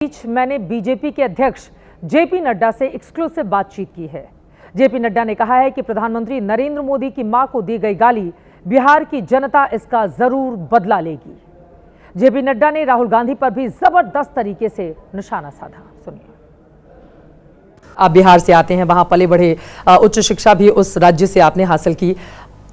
बीच मैंने बीजेपी के अध्यक्ष जेपी नड्डा से एक्सक्लूसिव बातचीत की है। जेपी नड्डा ने कहा है कि प्रधानमंत्री नरेंद्र मोदी की मां को दी गई गाली बिहार की जनता इसका जरूर बदला लेगी। जेपी नड्डा ने राहुल गांधी पर भी जबरदस्त तरीके से निशाना साधा। सुनिए। आप बिहार से आते हैं, वहां पले बढ़े, उच्च शिक्षा भी उस राज्य से आपने हासिल की।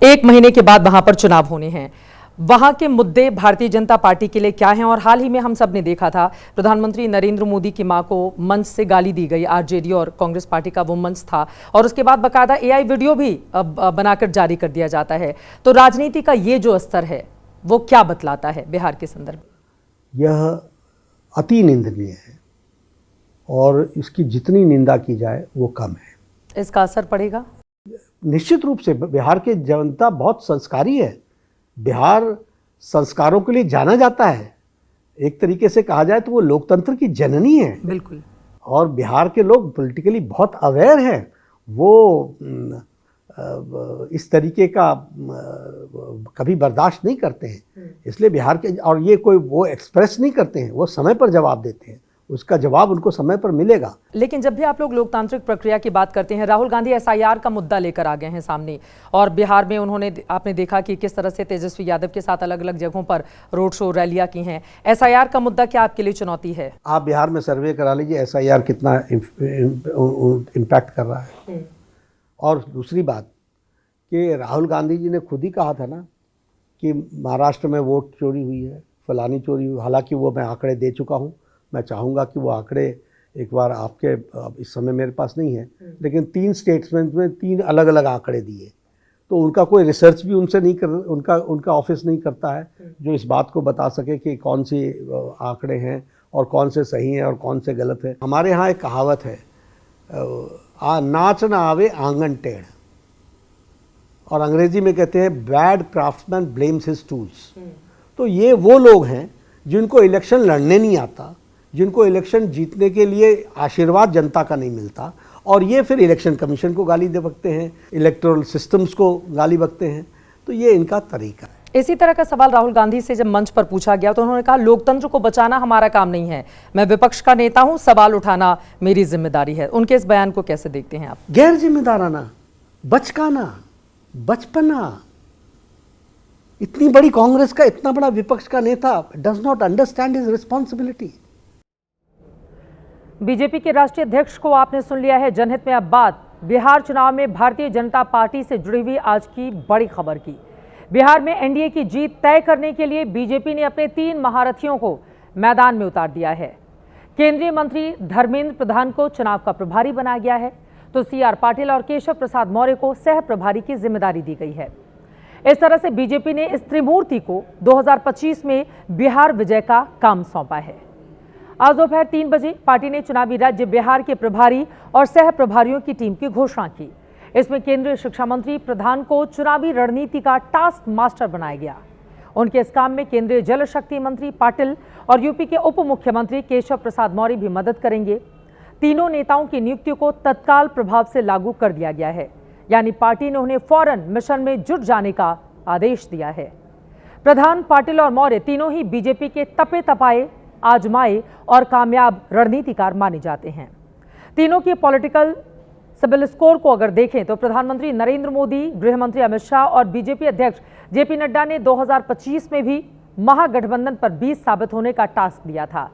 1 महीने के बाद वहां पर चुनाव होने हैं, वहां के मुद्दे भारतीय जनता पार्टी के लिए क्या हैं? और हाल ही में हम सब ने देखा था, प्रधानमंत्री नरेंद्र मोदी की मां को मंच से गाली दी गई। आरजेडी और कांग्रेस पार्टी का वो मंच था और उसके बाद बाकायदा एआई वीडियो भी बनाकर जारी कर दिया जाता है। तो राजनीति का ये जो स्तर है वो क्या बतलाता है बिहार के संदर्भ में? यह अति निंदनीय है और इसकी जितनी निंदा की जाए वो कम है। इसका असर पड़ेगा? निश्चित रूप से। बिहार की जनता बहुत संस्कारी है। बिहार संस्कारों के लिए जाना जाता है। एक तरीके से कहा जाए तो वो लोकतंत्र की जननी है। बिल्कुल। और बिहार के लोग पॉलिटिकली बहुत अवेयर हैं। वो इस तरीके का कभी बर्दाश्त नहीं करते हैं। इसलिए बिहार के, और ये कोई वो एक्सप्रेस नहीं करते हैं, वो समय पर जवाब देते हैं। उसका जवाब उनको समय पर मिलेगा। लेकिन जब भी आप लोग लोकतांत्रिक प्रक्रिया की बात करते हैं, राहुल गांधी एसआईआर का मुद्दा लेकर आ गए हैं सामने, और बिहार में उन्होंने, आपने देखा कि किस तरह से तेजस्वी यादव के साथ अलग अलग जगहों पर रोड शो रैलियां की हैं। एसआईआर का मुद्दा क्या आपके लिए चुनौती है? आप बिहार में सर्वे करा लीजिए, एसआईआर कितना इम्पैक्ट कर रहा है। और दूसरी बात कि राहुल गांधी जी ने खुद ही कहा था ना कि महाराष्ट्र में वोट चोरी हुई है, फलानी चोरी हुई। हालांकि वो मैं आंकड़े दे चुका हूँ। मैं चाहूँगा कि वो आंकड़े एक बार आपके, इस समय मेरे पास नहीं है, लेकिन 3 स्टेटमेंट में 3 अलग अलग आंकड़े दिए। तो उनका कोई रिसर्च भी उनसे नहीं कर, उनका ऑफिस नहीं करता है जो इस बात को बता सके कि कौन सी आंकड़े हैं और कौन से सही हैं और कौन से गलत है। हमारे यहाँ एक कहावत है, नाच ना आवे आंगन टेढ़, और अंग्रेजी में कहते हैं bad craftsman blames his tools. तो ये वो लोग हैं जिनको इलेक्शन लड़ने नहीं आता, जिनको इलेक्शन जीतने के लिए आशीर्वाद जनता का नहीं मिलता, और ये फिर इलेक्शन कमीशन को गाली दे बकते हैं, इलेक्टोरल सिस्टम्स को गाली बकते हैं। तो ये इनका तरीका है। इसी तरह का सवाल राहुल गांधी से जब मंच पर पूछा गया तो उन्होंने कहा, लोकतंत्र को बचाना हमारा काम नहीं है, मैं विपक्ष का नेता हूं, सवाल उठाना मेरी जिम्मेदारी है। उनके इस बयान को कैसे देखते हैं आप? गैर जिम्मेदाराना, बचकाना, बचपना। इतनी बड़ी कांग्रेस का, इतना बड़ा विपक्ष का नेता does not understand his responsibility. BJP के राष्ट्रीय अध्यक्ष को आपने सुन लिया है जनहित में। अब बात बिहार चुनाव में भारतीय जनता पार्टी से जुड़ी हुई आज की बड़ी खबर की। बिहार में एनडीए की जीत तय करने के लिए बीजेपी ने अपने 3 महारथियों को मैदान में उतार दिया है। केंद्रीय मंत्री धर्मेंद्र प्रधान को चुनाव का प्रभारी बनाया गया है, तो सीआर पाटिल और केशव प्रसाद मौर्य को सह प्रभारी की जिम्मेदारी दी गई है। इस तरह से बीजेपी ने इस त्रिमूर्ति को 2025 में बिहार विजय का काम सौंपा है। आज दोपहर 3 बजे पार्टी ने चुनावी राज्य बिहार के प्रभारी और सह प्रभारियों की टीम की घोषणा की। इसमें केंद्रीय शिक्षा मंत्री प्रधान को चुनावी रणनीति का टास्क मास्टर बनाया गया। उनके इस काम में केंद्रीय जल शक्ति मंत्री पाटिल और यूपी के उप मुख्यमंत्री केशव प्रसाद मौर्य भी मदद करेंगे। तीनों नेताओं की नियुक्ति को तत्काल प्रभाव से लागू कर दिया गया है, यानी पार्टी ने उन्हें फौरन मिशन में जुट जाने का आदेश दिया है। प्रधान, पाटिल और मौर्य तीनों ही बीजेपी के तपे तपाए, आजमाए और कामयाब रणनीतिकार माने जाते हैं। तीनों के पॉलिटिकल सिबिल स्कोर को अगर देखें तो प्रधानमंत्री नरेंद्र मोदी, गृह मंत्री अमित शाह और बीजेपी अध्यक्ष जेपी नड्डा ने 2025 में भी महागठबंधन पर 20 साबित होने का टास्क दिया था।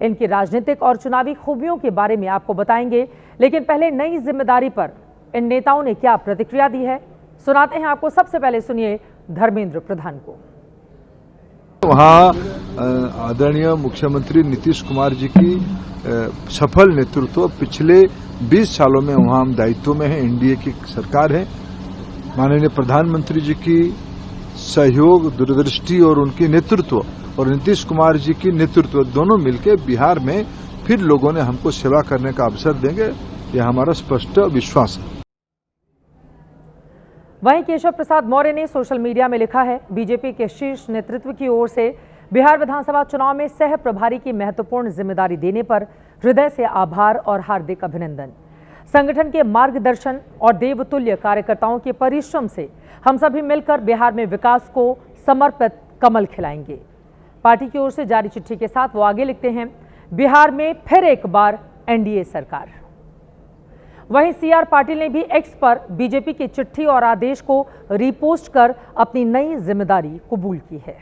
इनकी राजनीतिक और चुनावी खूबियों के बारे में आपको बताएंगे, लेकिन पहले नई जिम्मेदारी पर इन नेताओं ने क्या प्रतिक्रिया दी है, सुनाते हैं आपको। सबसे पहले सुनिए धर्मेंद्र प्रधान को। वहाँ आदरणीय मुख्यमंत्री नीतीश कुमार जी की सफल नेतृत्व, पिछले 20 सालों में वहाँ हम दायित्व में हैं, एनडीए की सरकार है। माननीय प्रधानमंत्री जी की सहयोग, दूरदृष्टि और उनकी नेतृत्व, और नीतीश कुमार जी की नेतृत्व, दोनों मिलकर बिहार में फिर लोगों ने हमको सेवा करने का अवसर देंगे, यह हमारा स्पष्ट विश्वास है। वहीं केशव प्रसाद मौर्य ने सोशल मीडिया में लिखा है, बीजेपी के शीर्ष नेतृत्व की ओर से बिहार विधानसभा चुनाव में सह प्रभारी की महत्वपूर्ण जिम्मेदारी देने पर हृदय से आभार और हार्दिक अभिनंदन। संगठन के मार्गदर्शन और देवतुल्य कार्यकर्ताओं के परिश्रम से हम सभी मिलकर बिहार में विकास को समर्पित कमल खिलाएंगे। पार्टी की ओर से जारी चिट्ठी के साथ वो आगे लिखते हैं, बिहार में फिर एक बार एनडीए सरकार। वहीं सीआर पाटिल ने भी एक्स पर बीजेपी की चिट्ठी और आदेश को रीपोस्ट कर अपनी नई जिम्मेदारी कबूल की है।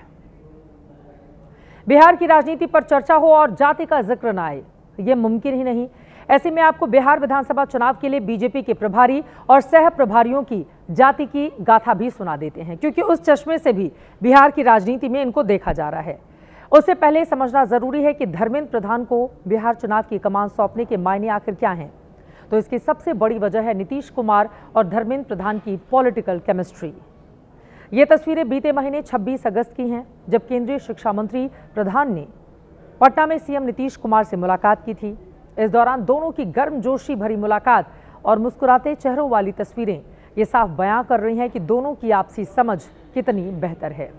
बिहार की राजनीति पर चर्चा हो और जाति का जिक्र न आए, यह मुमकिन ही नहीं। ऐसे में आपको बिहार विधानसभा चुनाव के लिए बीजेपी के प्रभारी और सह प्रभारियों की जाति की गाथा भी सुना देते हैं, क्योंकि उस चश्मे से भी बिहार की राजनीति में इनको देखा जा रहा है। उससे पहले समझना जरूरी है कि धर्मेंद्र प्रधान को बिहार चुनाव की कमान सौंपने के मायने आखिर क्या हैं। तो इसकी सबसे बड़ी वजह है नीतीश कुमार और धर्मेंद्र प्रधान की पॉलिटिकल केमिस्ट्री। ये तस्वीरें बीते महीने 26 अगस्त की हैं, जब केंद्रीय शिक्षा मंत्री प्रधान ने पटना में सीएम नीतीश कुमार से मुलाकात की थी। इस दौरान दोनों की गर्मजोशी भरी मुलाकात और मुस्कुराते चेहरों वाली तस्वीरें ये साफ बयां कर रही हैं कि दोनों की आपसी समझ कितनी बेहतर है।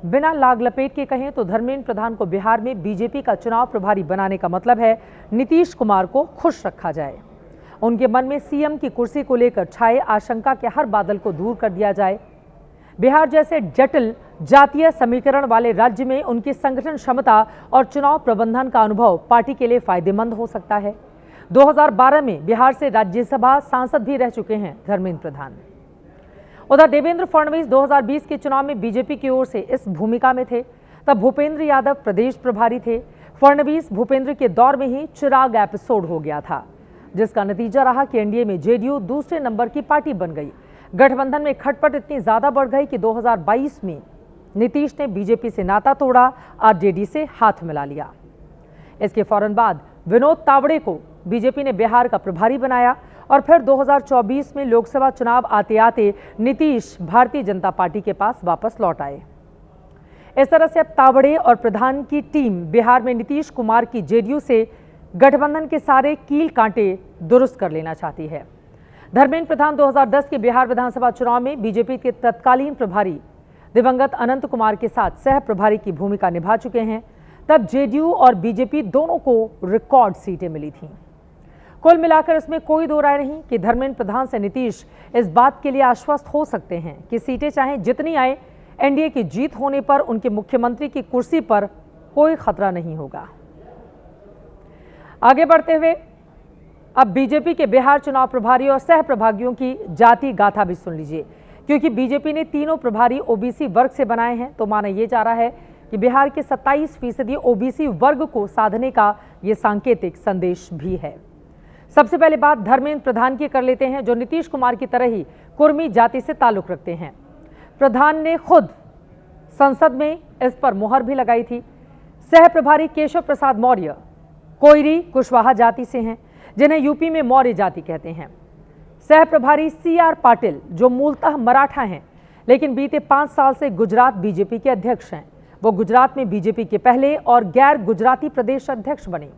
बिना लाग लपेट के कहें तो धर्मेंद्र प्रधान को बिहार में बीजेपी का चुनाव प्रभारी बनाने का मतलब है नीतीश कुमार को खुश रखा जाए, उनके मन में सीएम की कुर्सी को लेकर छाए आशंका के हर बादल को दूर कर दिया जाए। बिहार जैसे जटिल जातीय समीकरण वाले राज्य में उनकी संगठन क्षमता और चुनाव प्रबंधन का अनुभव पार्टी के लिए फायदेमंद हो सकता है। 2012 में बिहार से राज्यसभा सांसद भी रह चुके हैं धर्मेंद्र प्रधान। उधर देवेंद्र फडणवीस 2020 के चुनाव में बीजेपी की ओर से इस भूमिका में थे, तब भूपेंद्र यादव प्रदेश प्रभारी थे। फडणवीस भूपेंद्र के दौर में ही चिराग एपिसोड हो गया था, जिसका नतीजा रहा कि एनडीए में जेडीयू दूसरे नंबर की पार्टी बन गई। गठबंधन में खटपट इतनी ज्यादा बढ़ गई कि 2022 में नीतीश ने बीजेपी से नाता तोड़ा, आरजेडी से हाथ मिला लिया। इसके फौरन बाद विनोद तावड़े को बीजेपी ने बिहार का प्रभारी बनाया और फिर 2024 में लोकसभा चुनाव आते आते नीतीश भारतीय जनता पार्टी के पास वापस लौट आए। इस तरह से अब तावड़े और प्रधान की टीम बिहार में नीतीश कुमार की जेडीयू से गठबंधन के सारे कील कांटे दुरुस्त कर लेना चाहती है। धर्मेंद्र प्रधान 2010 के बिहार विधानसभा चुनाव में बीजेपी के तत्कालीन प्रभारी दिवंगत अनंत कुमार के साथ सह प्रभारी की भूमिका निभा चुके हैं। तब जेडीयू और बीजेपी दोनों को रिकॉर्ड सीटें मिली थीं। कुल मिलाकर इसमें कोई दो राय नहीं कि धर्मेंद्र प्रधान से नीतीश इस बात के लिए आश्वस्त हो सकते हैं कि सीटें चाहे जितनी आए, एनडीए की जीत होने पर उनके मुख्यमंत्री की कुर्सी पर कोई खतरा नहीं होगा। आगे बढ़ते हुए अब बीजेपी के बिहार चुनाव प्रभारी और सह प्रभारियों की जाति गाथा भी सुन लीजिए, क्योंकि बीजेपी ने तीनों प्रभारी ओबीसी वर्ग से बनाए हैं, तो माना यह जा रहा है कि बिहार के 27% ओबीसी वर्ग को साधने का यह सांकेतिक संदेश भी है। सबसे पहले बात धर्मेंद्र प्रधान की कर लेते हैं, जो नीतीश कुमार की तरह ही कुर्मी जाति से ताल्लुक रखते हैं। प्रधान ने खुद संसद में इस पर मुहर भी लगाई थी। सह प्रभारी केशव प्रसाद मौर्य कोयरी कुशवाहा जाति से हैं, जिन्हें यूपी में मौर्य जाति कहते हैं। सह प्रभारी सीआर पाटिल, जो मूलतः मराठा हैं, लेकिन बीते 5 साल से गुजरात बीजेपी के अध्यक्ष हैं। वो गुजरात में बीजेपी के पहले और गैर गुजराती प्रदेश अध्यक्ष बने।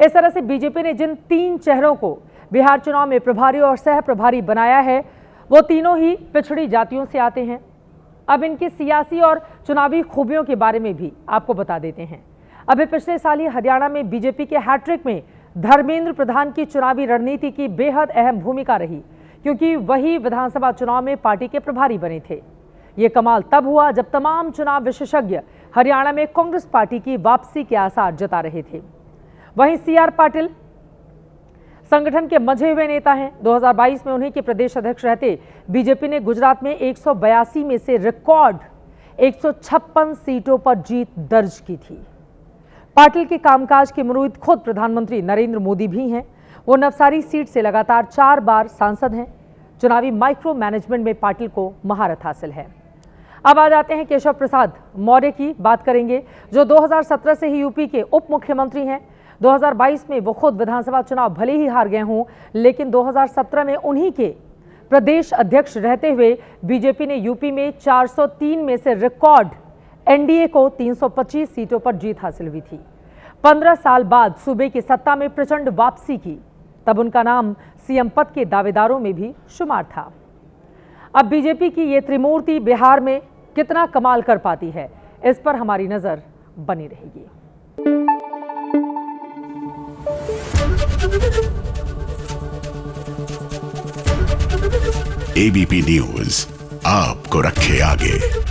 इस तरह से बीजेपी ने जिन 3 चेहरों को बिहार चुनाव में प्रभारी और सह प्रभारी बनाया है, वो तीनों ही पिछड़ी जातियों से आते हैं। अब इनकी सियासी और चुनावी खूबियों के बारे में भी आपको बता देते हैं। अभी पिछले साल ही हरियाणा में बीजेपी के हैट्रिक में धर्मेंद्र प्रधान की चुनावी रणनीति की बेहद अहम भूमिका रही, क्योंकि वही विधानसभा चुनाव में पार्टी के प्रभारी बने थे। ये कमाल तब हुआ जब तमाम चुनाव विशेषज्ञ हरियाणा में कांग्रेस पार्टी की वापसी के आसार जता रहे थे। वहीं सीआर पाटिल संगठन के मंझे हुए नेता हैं। 2022 में उन्हीं के प्रदेश अध्यक्ष रहते बीजेपी ने गुजरात में 182 में से रिकॉर्ड 156 सीटों पर जीत दर्ज की थी। पाटिल के कामकाज के मुरीद खुद प्रधानमंत्री नरेंद्र मोदी भी हैं। वो नवसारी सीट से लगातार 4 बार सांसद हैं। चुनावी माइक्रो मैनेजमेंट में पाटिल को महारत हासिल है। अब आ जाते हैं केशव प्रसाद मौर्य की बात करेंगे, जो 2017 से ही यूपी के उप मुख्यमंत्री हैं। 2022 में वो खुद विधानसभा चुनाव भले ही हार गए हों, लेकिन 2017 में उन्हीं के प्रदेश अध्यक्ष रहते हुए बीजेपी ने यूपी में 403 में से रिकॉर्ड एनडीए को 325 सीटों पर जीत हासिल हुई थी। 15 साल बाद सूबे की सत्ता में प्रचंड वापसी की, तब उनका नाम सीएम पद के दावेदारों में भी शुमार था। अब बीजेपी की ये त्रिमूर्ति बिहार में कितना कमाल कर पाती है, इस पर हमारी नजर बनी रहेगी। एबीपी न्यूज आपको रखे आगे।